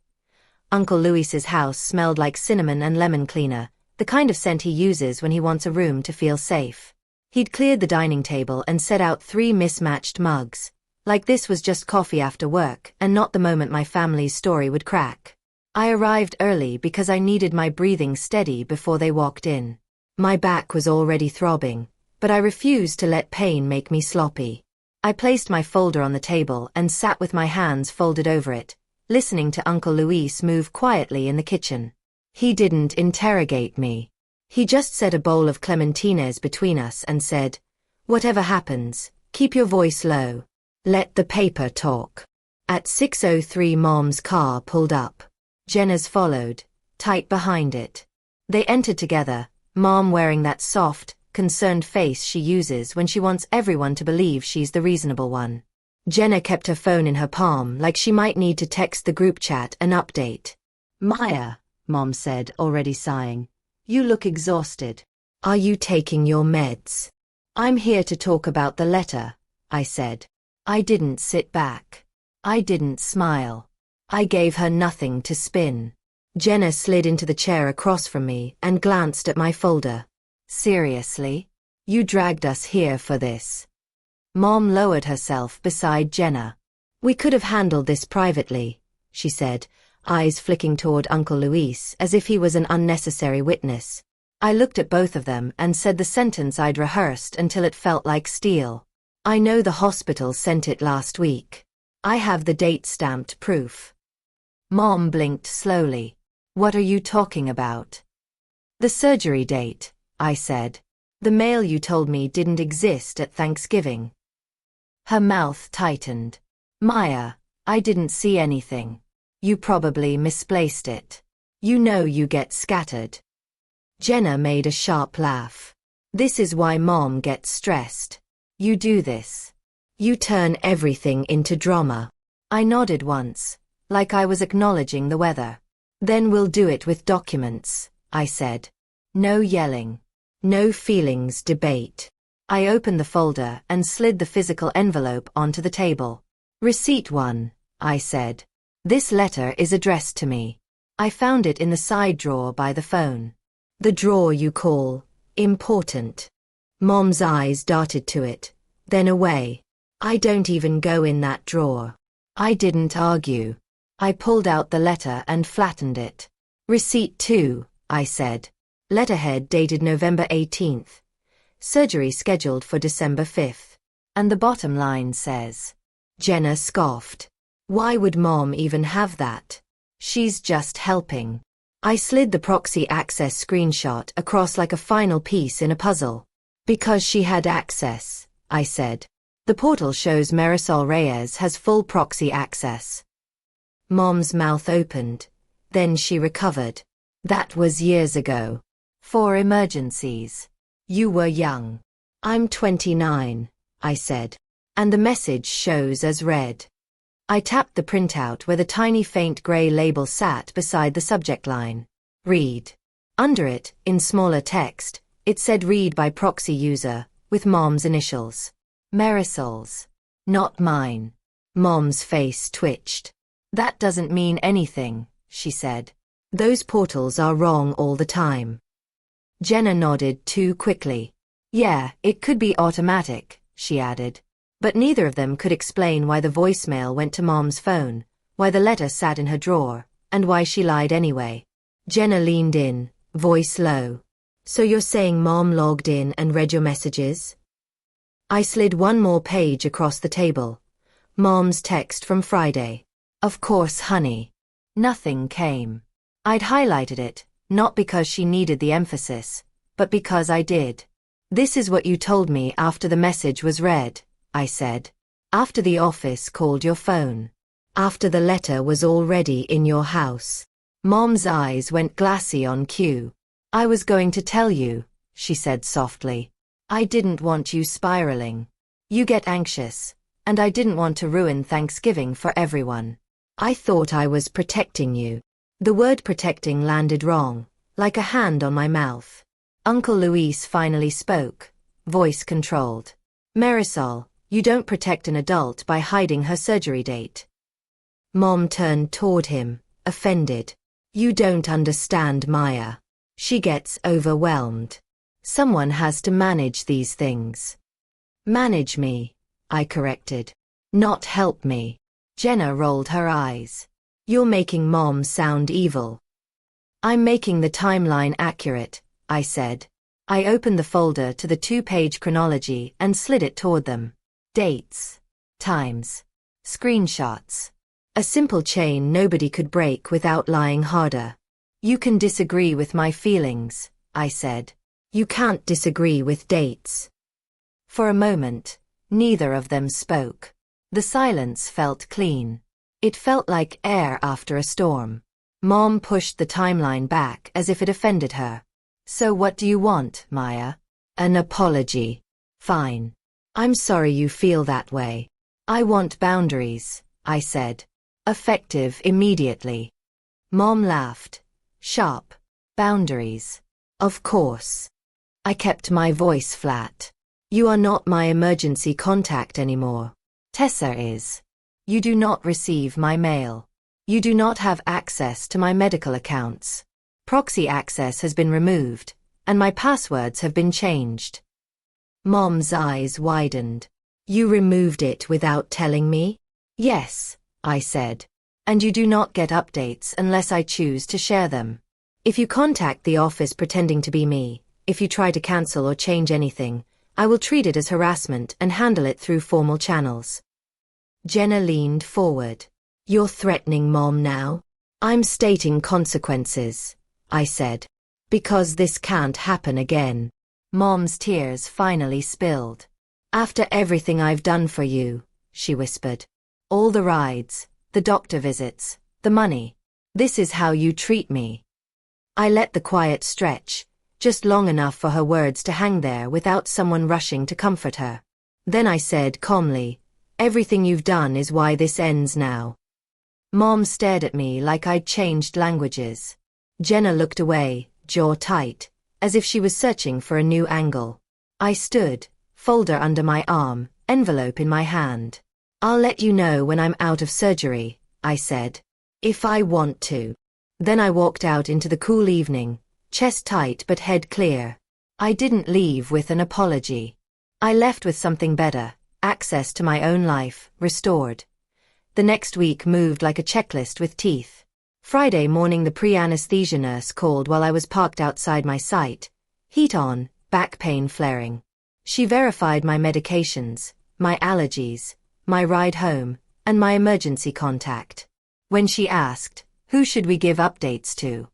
Uncle Louis's house smelled like cinnamon and lemon cleaner, the kind of scent he uses when he wants a room to feel safe. He'd cleared the dining table and set out 3 mismatched mugs. Like this was just coffee after work and not the moment my family's story would crack. I arrived early because I needed my breathing steady before they walked in. My back was already throbbing, but I refused to let pain make me sloppy. I placed my folder on the table and sat with my hands folded over it, listening to Uncle Luis move quietly in the kitchen. He didn't interrogate me. He just set a bowl of clementines between us and said, "Whatever happens, keep your voice low. Let the paper talk." At 6:03 Mom's car pulled up. Jenna's followed, tight behind it. They entered together, Mom wearing that soft, concerned face she uses when she wants everyone to believe she's the reasonable one. Jenna kept her phone in her palm like she might need to text the group chat an update. "Maya," Mom said, already sighing. "You look exhausted. Are you taking your meds?" "I'm here to talk about the letter," I said. I didn't sit back. I didn't smile. I gave her nothing to spin. Jenna slid into the chair across from me and glanced at my folder. "Seriously? You dragged us here for this?" Mom lowered herself beside Jenna. "We could have handled this privately," she said. eyes flicking toward Uncle Luis as if he was an unnecessary witness. I looked at both of them and said the sentence I'd rehearsed until it felt like steel. I know the hospital sent it last week. I have the date-stamped proof. Mom blinked slowly. What are you talking about? The surgery date, I said. The mail you told me didn't exist at Thanksgiving. Her mouth tightened. Maya, I didn't see anything. You probably misplaced it. You know you get scattered. Jenna made a sharp laugh. This is why Mom gets stressed. You do this. You turn everything into drama. I nodded once, like I was acknowledging the weather. Then we'll do it with documents, I said. No yelling. No feelings debate. I opened the folder and slid the physical envelope onto the table. Receipt 1, I said. This letter is addressed to me. I found it in the side drawer by the phone. The drawer you call important. Mom's eyes darted to it, then away. I don't even go in that drawer. I didn't argue. I pulled out the letter and flattened it. Receipt 2, I said. Letterhead dated November 18th. Surgery scheduled for December 5th. And the bottom line says. Jenna scoffed. Why would Mom even have that? She's just helping. I slid the proxy access screenshot across like a final piece in a puzzle. Because she had access, I said. The portal shows Marisol Reyes has full proxy access. Mom's mouth opened. Then she recovered. That was years ago. For emergencies. You were young. I'm 29, I said. And the message shows as read. I tapped the printout where the tiny faint gray label sat beside the subject line. Read. Under it, in smaller text, it said read by proxy user, with Mom's initials. Marisol's. Not mine. Mom's face twitched. That doesn't mean anything, she said. Those portals are wrong all the time. Jenna nodded too quickly. Yeah, it could be automatic, she added. But neither of them could explain why the voicemail went to Mom's phone, why the letter sat in her drawer, and why she lied anyway. Jenna leaned in, voice low. So you're saying Mom logged in and read your messages? I slid one more page across the table. Mom's text from Friday. Of course, honey. Nothing came. I'd highlighted it, not because she needed the emphasis, but because I did. This is what you told me after the message was read, I said. After the office called your phone. After the letter was already in your house. Mom's eyes went glassy on cue. I was going to tell you, she said softly. I didn't want you spiraling. You get anxious, and I didn't want to ruin Thanksgiving for everyone. I thought I was protecting you. The word protecting landed wrong, like a hand on my mouth. Uncle Luis finally spoke, voice controlled. Marisol, you don't protect an adult by hiding her surgery date. Mom turned toward him, offended. You don't understand Maya. She gets overwhelmed. Someone has to manage these things. Manage me, I corrected. Not help me. Jenna rolled her eyes. You're making Mom sound evil. I'm making the timeline accurate, I said. I opened the folder to the 2-page chronology and slid it toward them. Dates. Times. Screenshots. A simple chain nobody could break without lying harder. You can disagree with my feelings, I said. You can't disagree with dates. For a moment, neither of them spoke. The silence felt clean. It felt like air after a storm. Mom pushed the timeline back as if it offended her. So what do you want, Maya? An apology. Fine. I'm sorry you feel that way. I want boundaries, I said. Effective immediately. Mom laughed. Sharp. Boundaries. Of course. I kept my voice flat. You are not my emergency contact anymore. Tessa is. You do not receive my mail. You do not have access to my medical accounts. Proxy access has been removed, and my passwords have been changed. Mom's eyes widened. You removed it without telling me? Yes, I said. And you do not get updates unless I choose to share them. If you contact the office pretending to be me, if you try to cancel or change anything, I will treat it as harassment and handle it through formal channels. Jenna leaned forward. You're threatening Mom now? I'm stating consequences, I said. Because this can't happen again. Mom's tears finally spilled. After everything I've done for you, she whispered. All the rides, the doctor visits, the money. This is how you treat me. I let the quiet stretch, just long enough for her words to hang there without someone rushing to comfort her. Then I said calmly, everything you've done is why this ends now. Mom stared at me like I'd changed languages. Jenna looked away, jaw tight, as if she was searching for a new angle. I stood, folder under my arm, envelope in my hand. I'll let you know when I'm out of surgery, I said. If I want to. Then I walked out into the cool evening, chest tight but head clear. I didn't leave with an apology. I left with something better, access to my own life, restored. The next week moved like a checklist with teeth. Friday morning the pre-anesthesia nurse called while I was parked outside my site. Heat on, back pain flaring. She verified my medications, my allergies, my ride home, and my emergency contact. When she asked, who should we give updates to?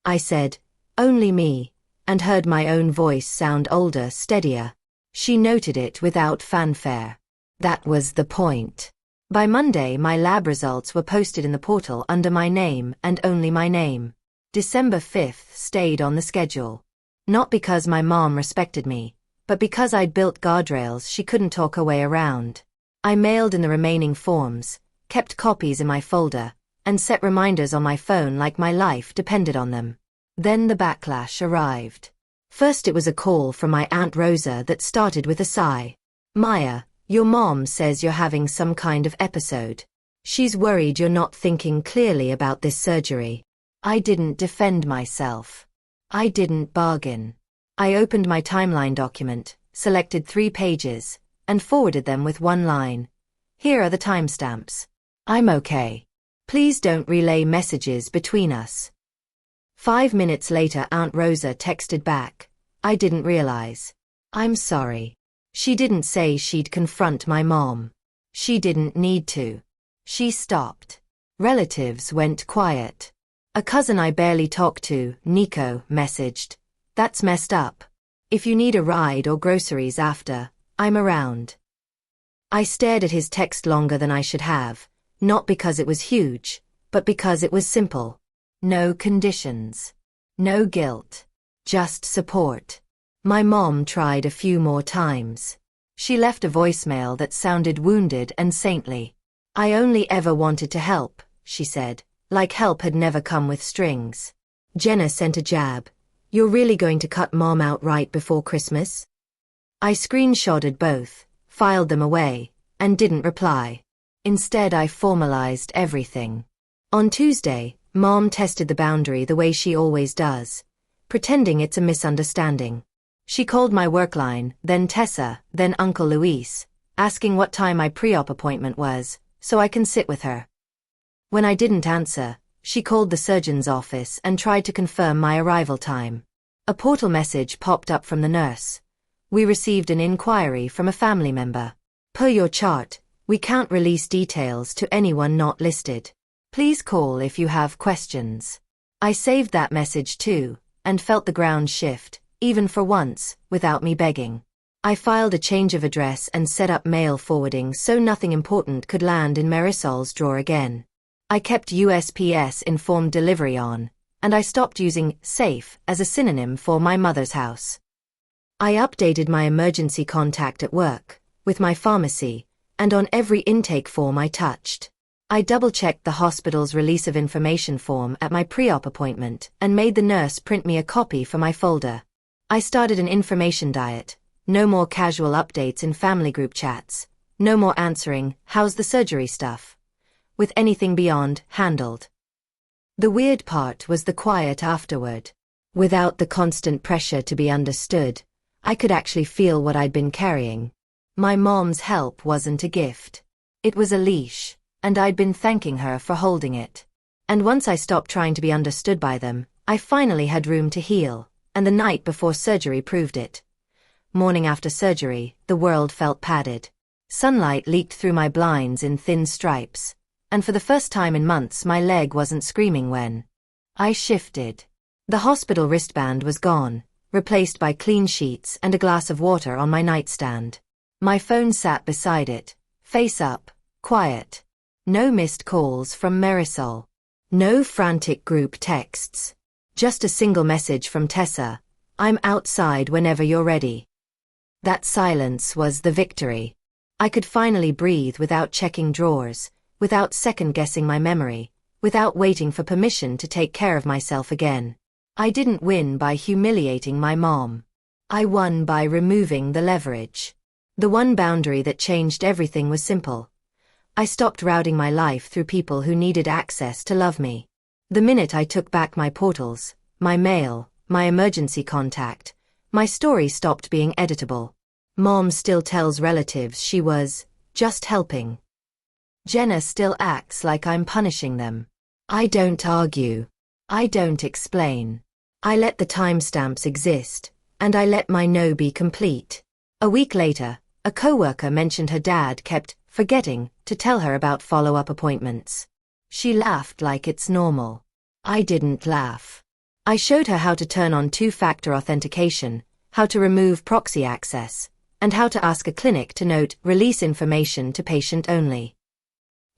I said, only me, and heard my own voice sound older, steadier. She noted it without fanfare. That was the point. By Monday my lab results were posted in the portal under my name and only my name. December 5th stayed on the schedule. Not because my mom respected me, but because I'd built guardrails she couldn't talk her way around. I mailed in the remaining forms, kept copies in my folder, and set reminders on my phone like my life depended on them. Then the backlash arrived. First it was a call from my Aunt Rosa that started with a sigh. Maya, your mom says you're having some kind of episode. She's worried you're not thinking clearly about this surgery. I didn't defend myself. I didn't bargain. I opened my timeline document, selected 3 pages, and forwarded them with one line. Here are the timestamps. I'm okay. Please don't relay messages between us. 5 minutes later Aunt Rosa texted back. I didn't realize. I'm sorry. She didn't say she'd confront my mom. She didn't need to. She stopped. Relatives went quiet. A cousin I barely talked to, Nico, messaged. That's messed up. If you need a ride or groceries after, I'm around. I stared at his text longer than I should have, not because it was huge, but because it was simple. No conditions. No guilt. Just support. My mom tried a few more times. She left a voicemail that sounded wounded and saintly. I only ever wanted to help, she said, like help had never come with strings. Jenna sent a jab. You're really going to cut Mom out right before Christmas? I screenshotted both, filed them away, and didn't reply. Instead I formalized everything. On Tuesday, Mom tested the boundary the way she always does, pretending it's a misunderstanding. She called my work line, then Tessa, then Uncle Luis, asking what time my pre-op appointment was, so I can sit with her. When I didn't answer, she called the surgeon's office and tried to confirm my arrival time. A portal message popped up from the nurse. We received an inquiry from a family member. Per your chart, we can't release details to anyone not listed. Please call if you have questions. I saved that message too, and felt the ground shift, even for once, without me begging. I filed a change of address and set up mail forwarding so nothing important could land in Marisol's drawer again. I kept USPS informed delivery on, and I stopped using safe as a synonym for my mother's house. I updated my emergency contact at work, with my pharmacy, and on every intake form I touched. I double-checked the hospital's release of information form at my pre-op appointment and made the nurse print me a copy for my folder. I started an information diet. No more casual updates in family group chats. No more answering, how's the surgery stuff? With anything beyond, handled. The weird part was the quiet afterward. Without the constant pressure to be understood, I could actually feel what I'd been carrying. My mom's help wasn't a gift. It was a leash, and I'd been thanking her for holding it. And once I stopped trying to be understood by them, I finally had room to heal, and the night before surgery proved it. Morning after surgery, the world felt padded. Sunlight leaked through my blinds in thin stripes, and for the first time in months my leg wasn't screaming when I shifted. The hospital wristband was gone, replaced by clean sheets and a glass of water on my nightstand. My phone sat beside it, face up, quiet. No missed calls from Marisol. No frantic group texts. Just a single message from Tessa: "I'm outside whenever you're ready." That silence was the victory. I could finally breathe without checking drawers, without second-guessing my memory, without waiting for permission to take care of myself again. I didn't win by humiliating my mom. I won by removing the leverage. The one boundary that changed everything was simple. I stopped routing my life through people who needed access to love me. The minute I took back my portals, my mail, my emergency contact, my story stopped being editable. Mom still tells relatives she was just helping. Jenna still acts like I'm punishing them. I don't argue. I don't explain. I let the timestamps exist, and I let my no be complete. A week later, a coworker mentioned her dad kept forgetting to tell her about follow-up appointments. She laughed like it's normal. I didn't laugh. I showed her how to turn on two-factor authentication, how to remove proxy access, and how to ask a clinic to note release information to patient only.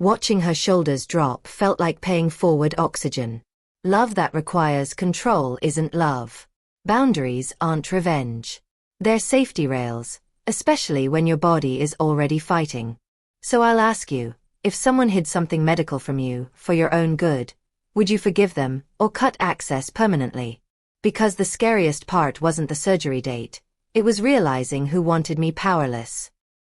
Watching her shoulders drop felt like paying forward oxygen. Love that requires control isn't love. Boundaries aren't revenge. They're safety rails, especially when your body is already fighting. So I'll ask you, if someone hid something medical from you for your own good, would you forgive them or cut access permanently? Because the scariest part wasn't the surgery date, it was realizing who wanted me powerless.